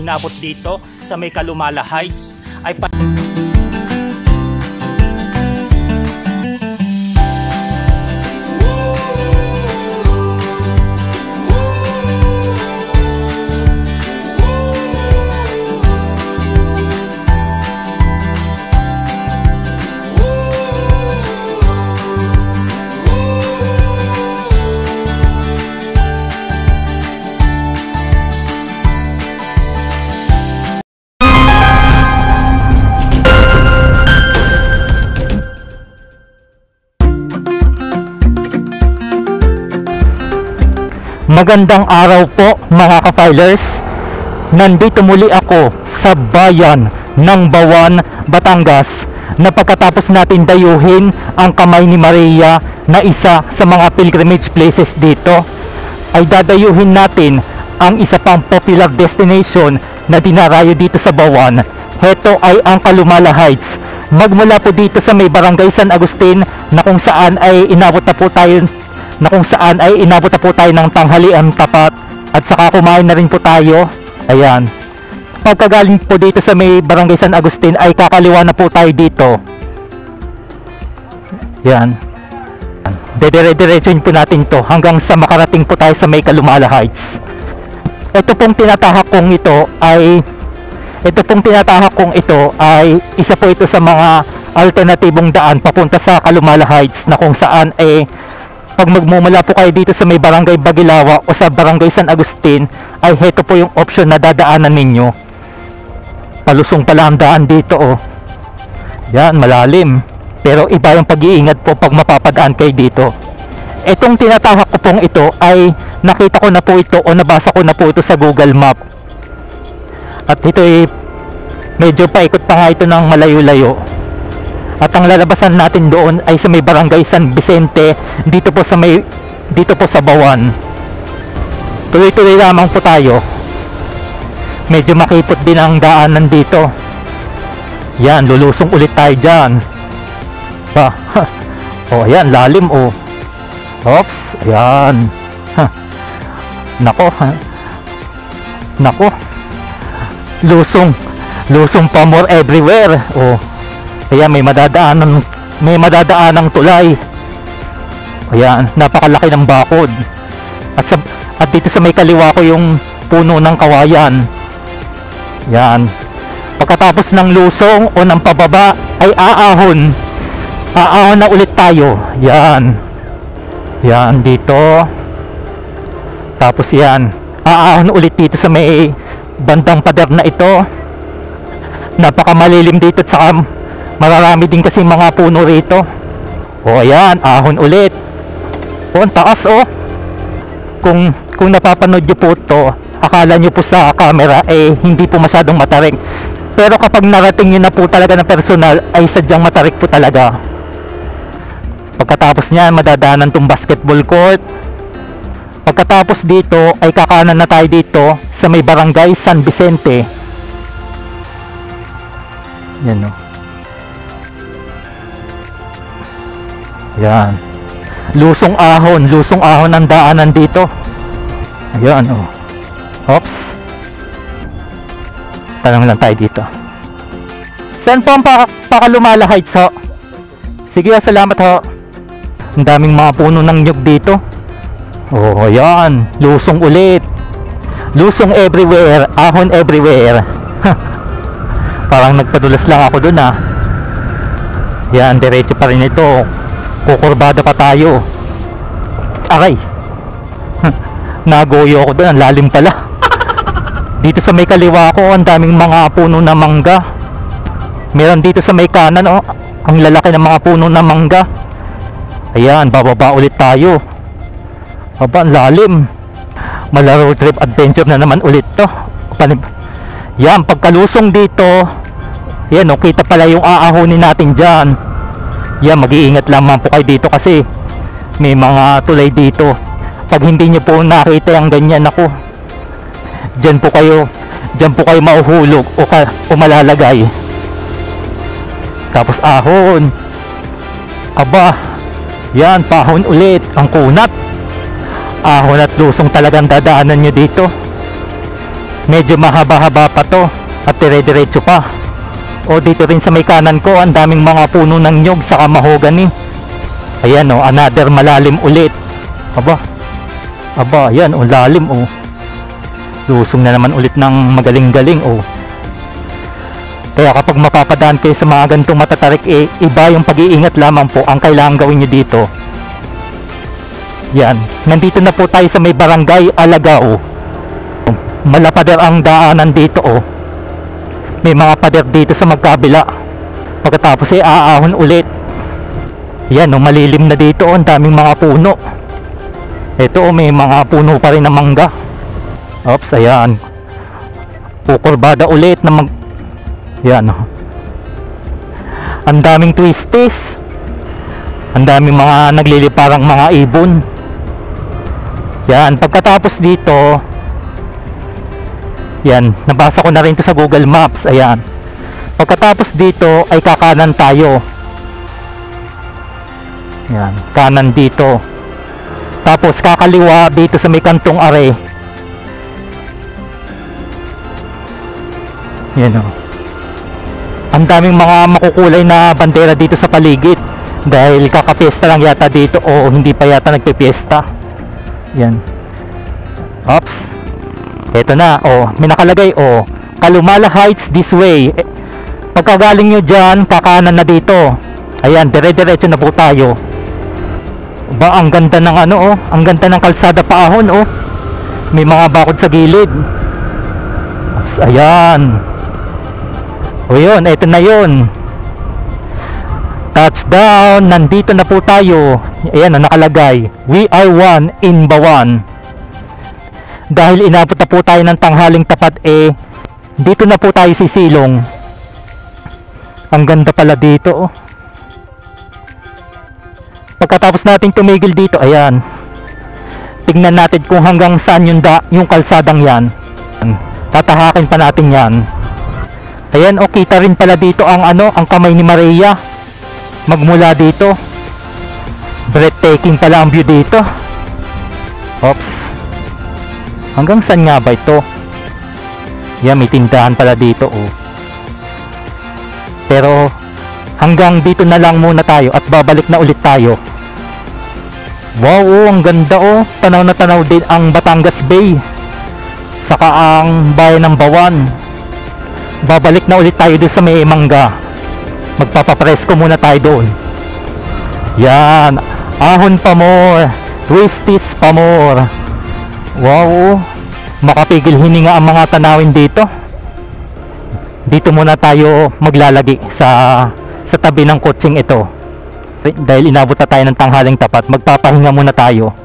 inabot dito sa may Kalumala Heights ay Magandang araw po mga ka-filers. Nandito muli ako sa bayan ng Bawan, Batangas na pagkatapos natin dayuhin ang Kamay ni Maria na isa sa mga pilgrimage places dito, ay dadayuhin natin ang isa pang popular destination na dinarayo dito sa Bawan. Heto ay ang Kalumala Heights. Magmula po dito sa may Barangay San Agustin na kung saan ay inabot na po tayo ng tanghalian tapat at saka kumain na rin po tayo. Ayan, pagkagaling po dito sa may Barangay San Agustin ay kakaliwa na po tayo dito. Yan, dire-diretsuin po natin to hanggang sa makarating po tayo sa may Kalumala Heights. Ito pong tinatahak kong ito ay isa po ito sa mga alternatibong daan papunta sa Kalumala Heights na kung saan pag magmumula po kayo dito sa may Barangay Bagilawa o sa Barangay San Agustin ay heto po yung option na dadaanan ninyo. Palusong pala ang daan dito Yan, malalim. Pero iba yung pag-iingat po pag mapapadaan kayo dito. Itong tinatahak ko pong ito ay nakita ko na po ito o nabasa ko na po ito sa Google Map. At ito ay medyo paikot pa nga ito ng malayo-layo. At ang lalabasan natin doon ay sa may Barangay San Vicente dito po sa Bawan. Tuloy-tuloy lamang po tayo. Medyo makipot din ang daanan dito. Yan, lulusong ulit tayo dyan. Ayan, lalim Oops, ayan. Nako. Lusong pa more everywhere. Ayan, may madadaanang tulay. Ayan, napakalaki ng bakod. At dito sa may kaliwa ko yung puno ng kawayan. Yan. Pagkatapos ng lusong o ng pababa ay aahon na ulit tayo. Yan. Yan dito. Tapos yan, aahon ulit dito sa may bandang pader na ito. Napakamalilim dito at saka mararami din kasi mga puno rito. Ayan, ahon ulit. Ang taas Kung napapanood nyo po ito, akala nyo po sa camera hindi po masyadong matarik. Pero kapag narating nyo na po talaga ng personal ay sadyang matarik po talaga. Pagkatapos niyan, madadaanan tong basketball court. Pagkatapos dito ay kakanan na tayo dito sa may Barangay San Vicente. Yan Yan. Lusong ahon ang daanan dito. Ayan Oops. Tanong lang tayo dito. Saan po ang Kalumala Heights Sige, salamat Ang daming mga puno ng nyug dito. Ayan, lusong ulit. Lusong everywhere, ahon everywhere. Parang nagpadulas lang ako dun Yan, diretso pa rin ito. Kukurbada pa tayo. Aray. Nagoyo ako doon, ang lalim pala. Dito sa may kaliwa ko, ang daming mga puno na mangga. Meron dito sa may kanan ang lalaki ng mga puno na mangga. Ayan, bababa ulit tayo. Ang lalim. Mala road trip adventure na naman ulit to. Yan, pagkalusong dito, yan kita pala yung aahonin natin dyan. Yan, mag-iingat lamang po kayo dito kasi may mga tulay dito. Pag hindi nyo po nakita yung ganyan, dyan po kayo mahuhulog o malalagay. Tapos ahon. Yan, pahon ulit. Ang kunat. Ahon at lusong talagang dadaanan nyo dito. medyo mahaba-haba pa to at dire-diretso pa. O dito rin sa may kanan ko, ang daming mga puno ng nyog saka mahogany. Ayan o, another malalim ulit. Aba, ayan o, lalim o. Lusong na naman ulit ng magaling-galing o. Kaya kapag mapapadaan kayo sa mga ganitong matatarik, iba yung pag-iingat lamang po ang kailangan gawin nyo dito. Yan, nandito na po tayo sa may barangay Alagao. Malapader ang daanan dito o. May mga pader dito sa magkabila. Pagkatapos aahon ulit. Yan o, malilim na dito o, ang daming mga puno. Ito o, may mga puno pa rin na mangga. Oops, ayan. Kukurbada ulit na yan o. Ang daming twisties. Ang daming mga nagliliparang mga ibon. Yan, pagkatapos dito, yan, nabasa ko na rin ito sa Google Maps. Ayan. Pagkatapos dito ay kakanan tayo. Yan, kanan dito. Tapos kakaliwa dito sa may kantong are. Yan o. Ang daming mga makukulay na bandera dito sa paligid. Dahil kakapiesta lang yata dito o hindi pa yata nagpipiesta. Yan. Oops. Ito na, may nakalagay, Kalumala Heights this way. Pagkagaling nyo dyan, kakanan na dito. Ayan, dire-diretso na po tayo. Ba, ang ganda ng ang ganda ng kalsada paahon, May mga bakod sa gilid. Oops, ayan. Yun, ito na yun. Touchdown, nandito na po tayo. Ayan, nakalagay, we are one in Bawan. Dahil inabot na po tayo ng tanghaling tapat, dito na po tayo sisilong. Ang ganda pala dito, Pagkatapos nating tumigil dito, ayan, tignan natin kung hanggang saan yung kalsadang yan. Tatahakin pa natin yan. Ayan, kita rin pala dito ang ang kamay ni Maria. Magmula dito. Breathtaking pala ang view dito. Oops. Hanggang saan nga ba ito? Yan, may tindahan pala dito, Pero hanggang dito na lang muna tayo at babalik na ulit tayo. Wow, ang ganda, Tanaw na tanaw din ang Batangas Bay. Saka ang bayan ng Bawan. Babalik na ulit tayo doon sa may mangga. Magpapapresko muna tayo doon. Yan, ahon pa more, twisties pa more. Wow, makapigil hininga ang mga tanawin dito. Dito muna tayo maglalagi sa tabi ng kutsing ito. Dahil inabot na tayo ng tanghaling tapat, magpapahinga muna tayo.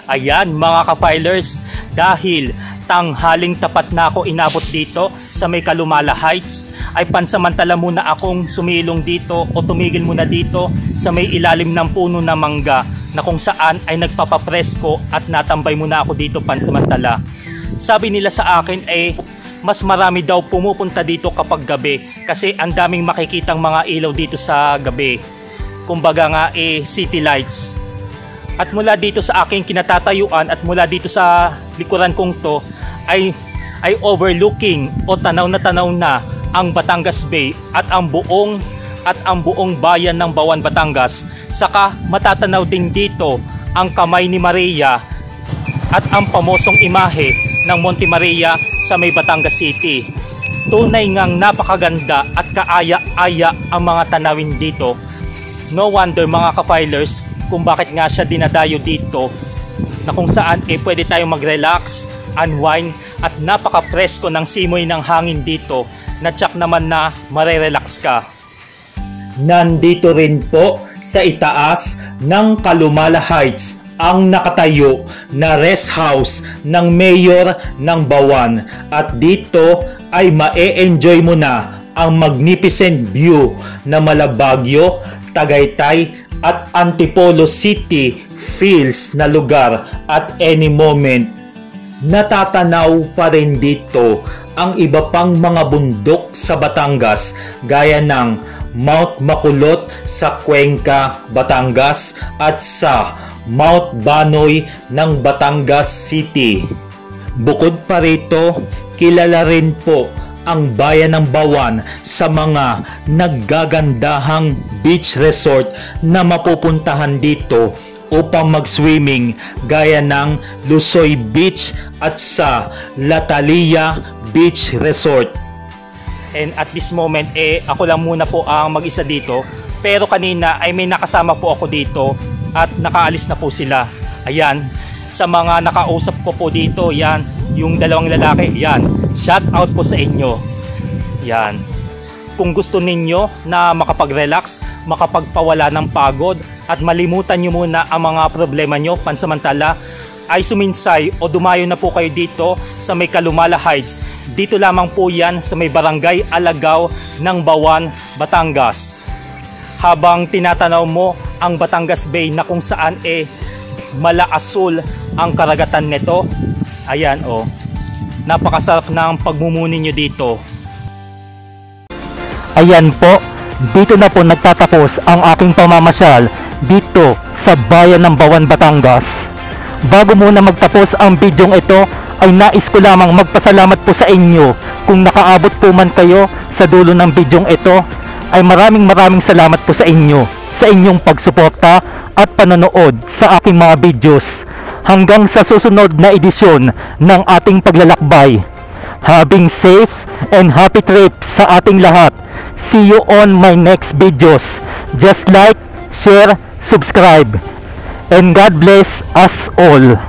Ayan mga ka-filers, dahil tanghaling tapat na ako inabot dito sa may Kalumala Heights, ay pansamantala muna akong sumilong dito o tumigil muna dito sa may ilalim ng puno na mangga na kung saan ay nagpapapresko at natambay muna ako dito pansamantala. Sabi nila sa akin mas marami daw pumupunta dito kapag gabi kasi ang daming makikitang mga ilaw dito sa gabi. Kumbaga nga city lights. At mula dito sa aking kinatatayuan at mula dito sa likuran kong to ay overlooking o tanaw na ang Batangas Bay at ang buong bayan ng Bawan, Batangas. Saka matatanaw din dito ang kamay ni Maria at ang pamosong imahe ng Monte Maria sa may Batangas City. Tunay ngang napakaganda at kaaya-aya ang mga tanawin dito. No wonder mga ka-filers kung bakit nga siya dinadayo dito, na kung saan pwede tayong mag-relax, unwind at napaka-presko ng simoy ng hangin dito na tsak naman na marerelax ka. Nandito rin po sa itaas ng Kalumala Heights ang nakatayo na rest house ng mayor ng Bawan, at dito ay ma-e-enjoy mo na ang magnificent view na Malabagyo, Tagaytay at Antipolo City feels na lugar. At any moment natatanaw pa rin dito ang iba pang mga bundok sa Batangas gaya ng Mount Makulot sa Cuenca, Batangas at sa Mount Banoy ng Batangas City. Bukod pa rito, kilala rin po ang bayan ng Bawan sa mga naggagandahang beach resort na mapupuntahan dito upang mag-swimming gaya ng Lusoy Beach at sa Latalia Beach Resort. And at this moment, ako lang muna po ang mag-isa dito. Pero kanina ay may nakasama po ako dito at nakaalis na po sila. Ayan, sa mga nakausap ko po dito, yan, yung dalawang lalaki, yan, shout out po sa inyo. Yan. Kung gusto ninyo na makapag-relax, makapagpawala ng pagod at malimutan nyo muna ang mga problema nyo pansamantala, ay suminsay o dumayo na po kayo dito sa may Kalumala Heights. Dito lamang po yan sa may Barangay Alagaw ng Bawan, Batangas. Habang tinatanaw mo ang Batangas Bay na kung saan mala-asul ang karagatan nito, ayan napakasarap ng pagmumuni nyo dito. Ayan po, dito na po nagtatapos ang aking pamamasyal dito sa bayan ng Bawan, Batangas. Bago muna magtapos ang bidyong ito, ay nais ko lamang magpasalamat po sa inyo. Kung nakaabot po man kayo sa dulo ng bidyong ito, ay maraming salamat po sa inyo, sa inyong pagsuporta at panonood sa aking mga videos. Hanggang sa susunod na edisyon ng ating paglalakbay. Having safe and happy trip sa ating lahat. See you on my next videos. Just like, share, subscribe. And God bless us all.